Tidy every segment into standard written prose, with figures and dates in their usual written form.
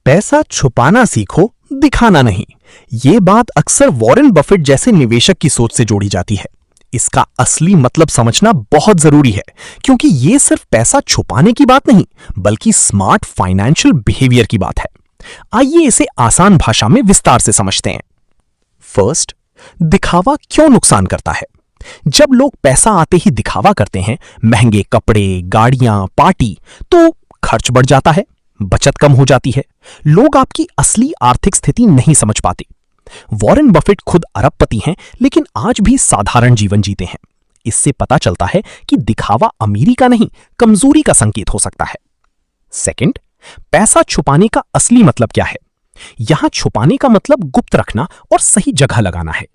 पैसा छुपाना सीखो, दिखाना नहीं। ये बात अक्सर वॉरेन बफेट जैसे निवेशक की सोच से जोड़ी जाती है। इसका असली मतलब समझना बहुत जरूरी है, क्योंकि ये सिर्फ पैसा छुपाने की बात नहीं, बल्कि स्मार्ट फाइनेंशियल बिहेवियर की बात है। आइए इसे आसान भाषा में विस्तार से समझते हैं। फर्स्ट, दिखावा क्यों नुकसान करता है। जब लोग पैसा आते ही दिखावा करते हैं, महंगे कपड़े, गाड़ियां, पार्टी, तो खर्च बढ़ जाता है, बचत कम हो जाती है। लोग आपकी असली आर्थिक स्थिति नहीं समझ पाते। वॉरेन बफेट खुद अरबपति हैं, लेकिन आज भी साधारण जीवन जीते हैं। इससे पता चलता है कि दिखावा अमीरी का नहीं, कमजोरी का संकेत हो सकता है। सेकंड, पैसा छुपाने का असली मतलब क्या है। यहां छुपाने का मतलब गुप्त रखना और सही जगह लगाना है।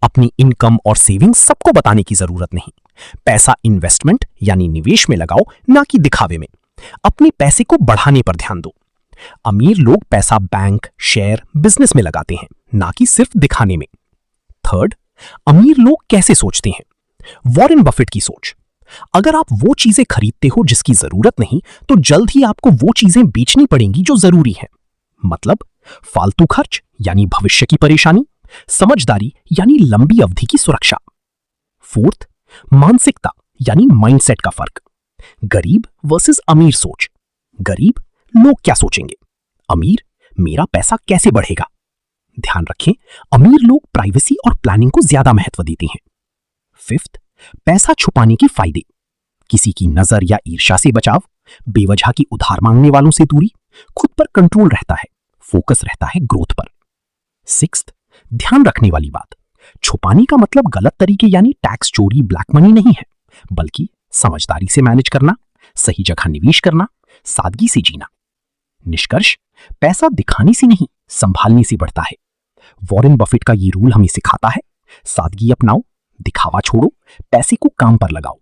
अपनी इनकम और सेविंग सबको बताने की जरूरत नहीं। पैसा इन्वेस्टमेंट यानी निवेश में लगाओ, ना कि दिखावे में। अपने पैसे को बढ़ाने पर ध्यान दो। अमीर लोग पैसा बैंक, शेयर, बिजनेस में लगाते हैं, ना कि सिर्फ दिखाने में। थर्ड, अमीर लोग कैसे सोचते हैं। वॉरेन बफेट की सोच, अगर आप वो चीजें खरीदते हो जिसकी जरूरत नहीं, तो जल्द ही आपको वो चीजें बेचनी पड़ेंगी जो जरूरी है। मतलब फालतू खर्च यानी भविष्य की परेशानी, समझदारी यानी लंबी अवधि की सुरक्षा। फोर्थ, मानसिकता यानी माइंडसेट का फर्क। गरीब वर्सेस अमीर सोच। गरीब, लोग क्या सोचेंगे। अमीर, मेरा पैसा कैसे बढ़ेगा। ध्यान रखें, अमीर लोग प्राइवेसी और प्लानिंग को ज्यादा महत्व देते हैं। फिफ्थ, पैसा छुपाने के फायदे। किसी की नजर या ईर्ष्या से बचाव, बेवजह की उधार मांगने वालों से दूरी, खुद पर कंट्रोल रहता है, फोकस रहता है ग्रोथ पर। सिक्स्थ, ध्यान रखने वाली बात, छुपाने का मतलब गलत तरीके यानी टैक्स चोरी, ब्लैक मनी नहीं है, बल्कि समझदारी से मैनेज करना, सही जगह निवेश करना, सादगी से जीना। निष्कर्ष, पैसा दिखाने से नहीं, संभालने से बढ़ता है। वॉरेन बफेट का ये रूल हमें सिखाता है, सादगी अपनाओ, दिखावा छोड़ो, पैसे को काम पर लगाओ।